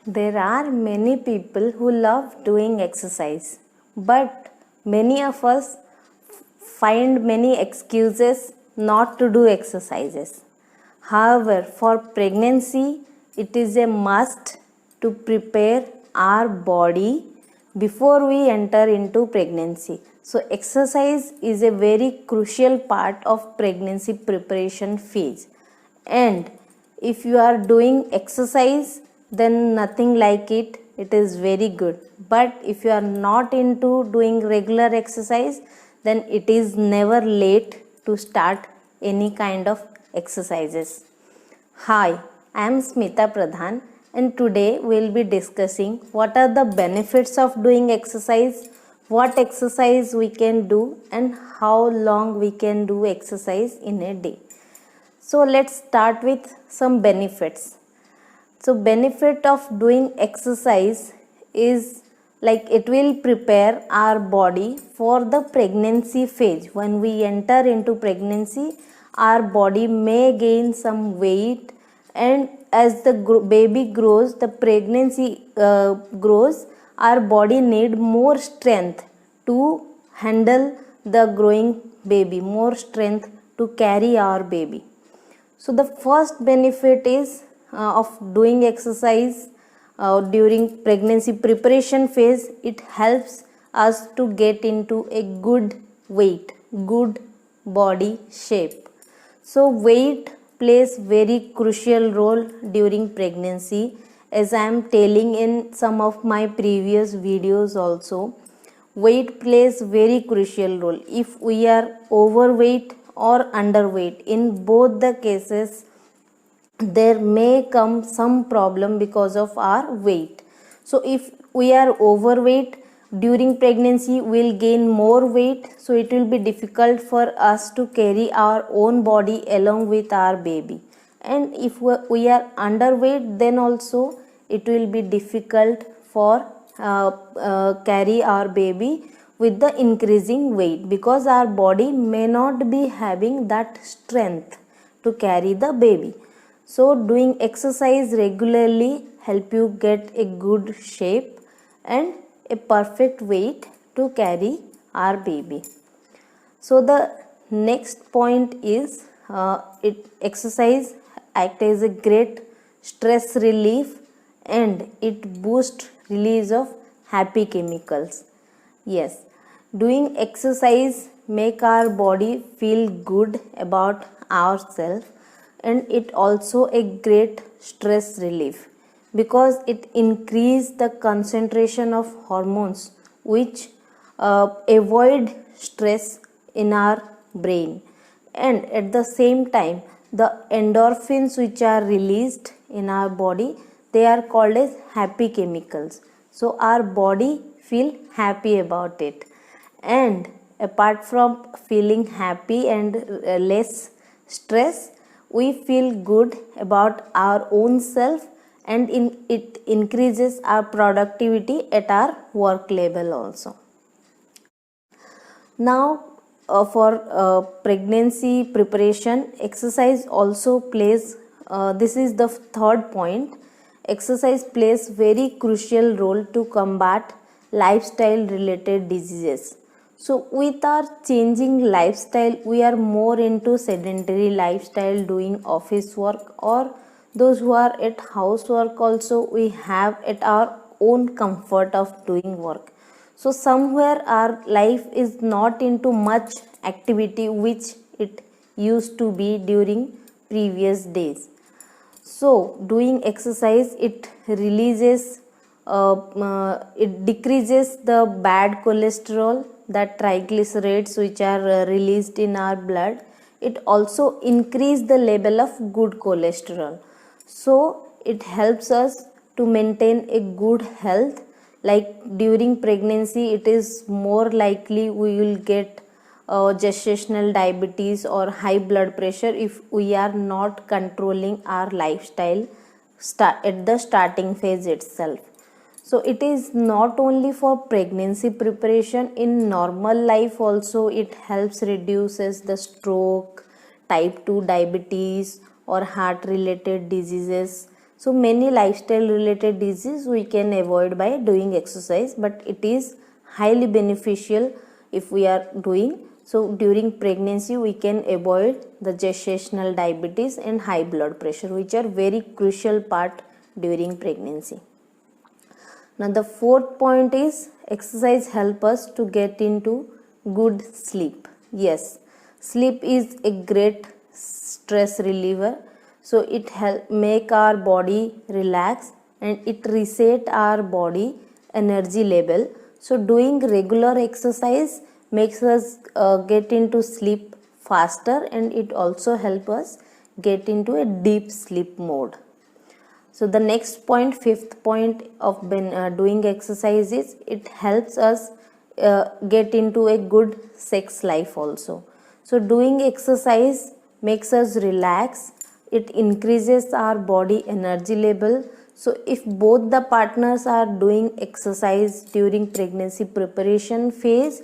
There are many people who love doing exercise, but many of us find many excuses not to do exercises. However, for pregnancy, it is a must to prepare our body before we enter into pregnancy. So, exercise is a very crucial part of pregnancy preparation phase. And if you are doing exercise, then nothing like it is very good. But if you are not into doing regular exercise, then it is never late to start any kind of exercises. Hi, I am Smita Pradhan, and today we will be discussing what are the benefits of doing exercise, what exercise we can do, and how long we can do exercise in a day. So let's start with some benefits. So benefit of doing exercise is like it will prepare our body for the pregnancy phase. When we enter into pregnancy, our body may gain some weight, and as the baby grows, the pregnancy grows, our body need more strength to handle the growing baby, more strength to carry our baby. So the first benefit is of doing exercise during pregnancy preparation phase. It helps us to get into a good weight, good body shape. So weight plays very crucial role during pregnancy, as I am telling in some of my previous videos also. Weight plays very crucial role. If we are overweight or underweight, in both the cases there may come some problem because of our weight. So if we are overweight during pregnancy, we'll gain more weight, so it will be difficult for us to carry our own body along with our baby. And if we are underweight, then also it will be difficult for carry our baby with the increasing weight, because our body may not be having that strength to carry the baby. So doing exercise regularly help you get a good shape and a perfect weight to carry our baby. So the next point is exercise act as a great stress relief, and it boosts release of happy chemicals. Yes, doing exercise make our body feel good about ourselves, and it also a great stress relief, because it increase the concentration of hormones which avoid stress in our brain. And at the same time, the endorphins which are released in our body, they are called as happy chemicals. So our body feel happy about it. And apart from feeling happy and less stress, we feel good about our own self, and it increases our productivity at our work level also. Now for pregnancy preparation, exercise also plays, this is the third point, exercise plays very crucial role to combat lifestyle related diseases. So with our changing lifestyle, we are more into sedentary lifestyle, doing office work, or those who are at housework also, we have at our own comfort of doing work. So somewhere our life is not into much activity which it used to be during previous days. So doing exercise, it releases it decreases the bad cholesterol, that triglycerides which are released in our blood. It also increase the level of good cholesterol, so it helps us to maintain a good health. Like during pregnancy, it is more likely we will get gestational diabetes or high blood pressure if we are not controlling our lifestyle at the starting phase itself. So it is not only for pregnancy preparation, in normal life also it helps reduces the stroke, type 2 diabetes or heart related diseases. So many lifestyle related diseases we can avoid by doing exercise, but it is highly beneficial if we are doing. So during pregnancy we can avoid the gestational diabetes and high blood pressure, which are very crucial part during pregnancy. Now the fourth point is exercise help us to get into good sleep. Yes, sleep is a great stress reliever. So it help make our body relax and it reset our body energy level. So doing regular exercise makes us get into sleep faster, and it also help us get into a deep sleep mode. So the next point, fifth point of doing exercise is it helps us get into a good sex life also. So doing exercise makes us relax, it increases our body energy level. So if both the partners are doing exercise during pregnancy preparation phase,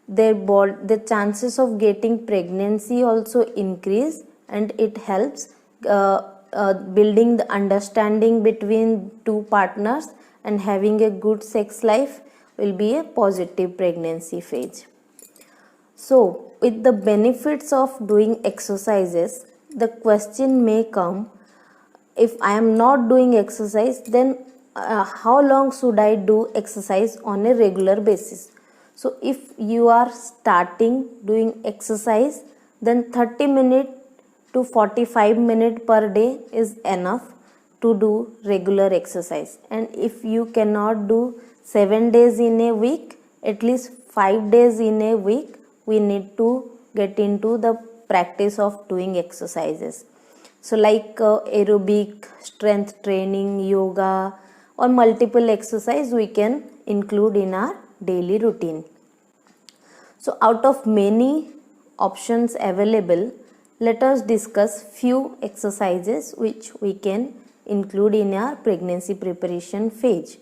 the chances of getting pregnancy also increase, and it helps building the understanding between two partners, and having a good sex life will be a positive pregnancy phase. So with the benefits of doing exercises, the question may come, if I am not doing exercise, then how long should I do exercise on a regular basis? So if you are starting doing exercise, then 30 minutes to 45 minutes per day is enough to do regular exercise. And if you cannot do 7 days in a week, at least 5 days in a week, we need to get into the practice of doing exercises. So like aerobic, strength training, yoga, or multiple exercise we can include in our daily routine. So out of many options available, let us discuss few exercises which we can include in our pregnancy preparation phase.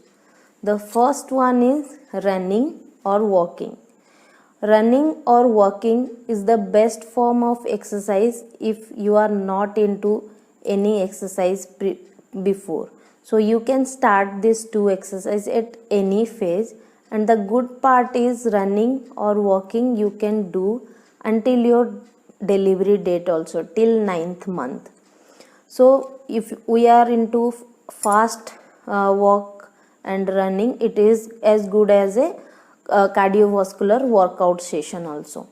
The first one is running or walking. Running or walking is the best form of exercise if you are not into any exercise before. So you can start these two exercises at any phase, and the good part is running or walking you can do until your delivery date also, till 9th month. So if we are into fast walk and running, it is as good as a cardiovascular workout session also.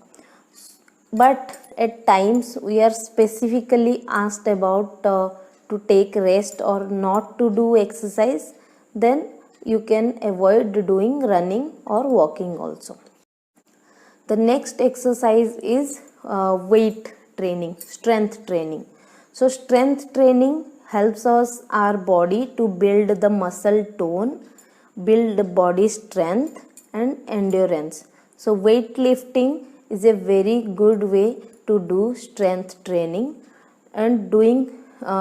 But at times we are specifically asked about to take rest or not to do exercise, then you can avoid doing running or walking also. The next exercise is weight training, strength training. So strength training helps us our body to build the muscle tone, build body strength and endurance. So weightlifting is a very good way to do strength training, and doing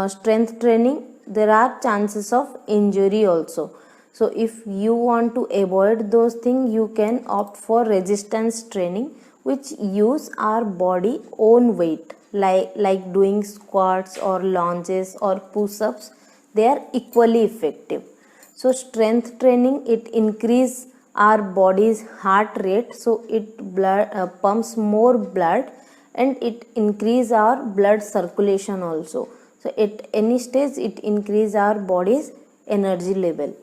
strength training there are chances of injury also. So if you want to avoid those things, you can opt for resistance training, which use our body own weight, like doing squats or lunges or push-ups. They are equally effective. So strength training, it increase our body's heart rate, so it pumps more blood, and it increase our blood circulation also. So at any stage it increase our body's energy level.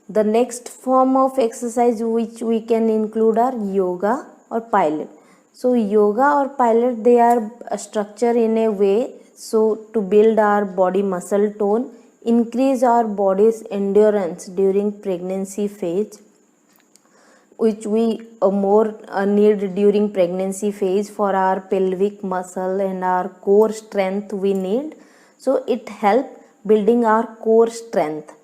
The next form of exercise which we can include are yoga or pilate. So yoga or pilate, they are structured in a way so to build our body muscle tone, increase our body's endurance during pregnancy phase, which we more need during pregnancy phase for our pelvic muscle and our core strength we need. So it helps building our core strength.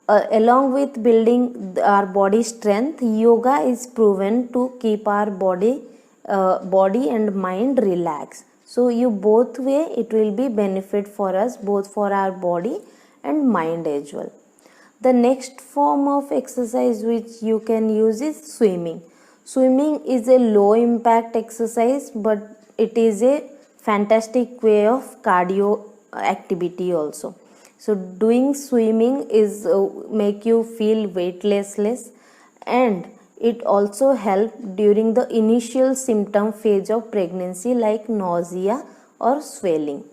Along with building our body strength, yoga is proven to keep our body and mind relaxed. So you both way it will be benefit for us, both for our body and mind as well. The next form of exercise which you can use is swimming. Swimming is a low impact exercise, but it is a fantastic way of cardio activity also. So doing swimming is make you feel weightlessness, and it also help during the initial symptom phase of pregnancy like nausea or swelling.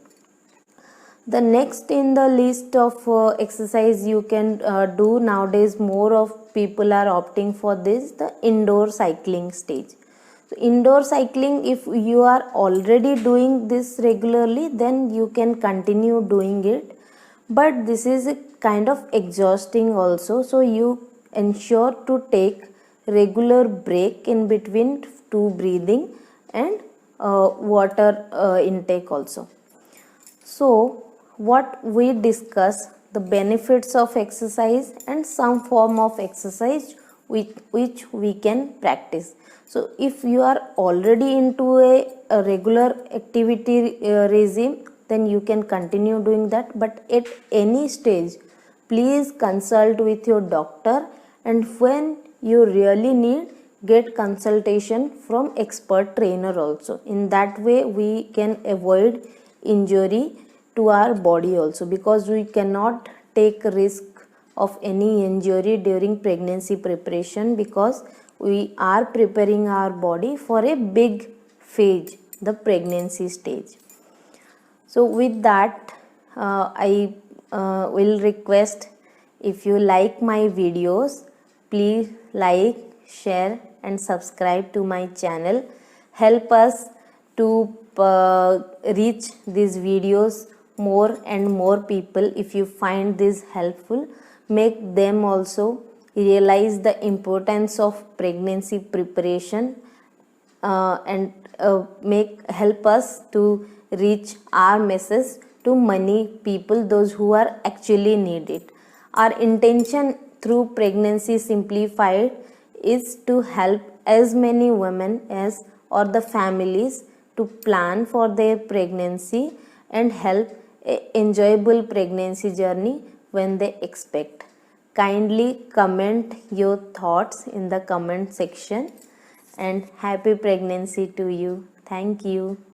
The next in the list of exercise you can do nowadays, more of people are opting for this, the indoor cycling stage. So indoor cycling, if you are already doing this regularly, then you can continue doing it, but this is a kind of exhausting also, so you ensure to take regular break in between to breathing and water intake also. So what we discuss, the benefits of exercise and some form of exercise which we can practice. So if you are already into a regular activity regime, then you can continue doing that, but at any stage please consult with your doctor, and when you really need, get consultation from expert trainer also. In that way we can avoid injury to our body also, because we cannot take risk of any injury during pregnancy preparation, because we are preparing our body for a big phase, the pregnancy stage. So with that, I will request, if you like my videos, please like, share and subscribe to my channel. Help us to reach these videos more and more people. If you find this helpful, make them also realize the importance of pregnancy preparation, and help us to reach our message to many people, those who are actually need it. Our intention through Pregnancy Simplified is to help as many women as or the families to plan for their pregnancy and help a enjoyable pregnancy journey when they expect. Kindly comment your thoughts in the comment section, and happy pregnancy to you. Thank you.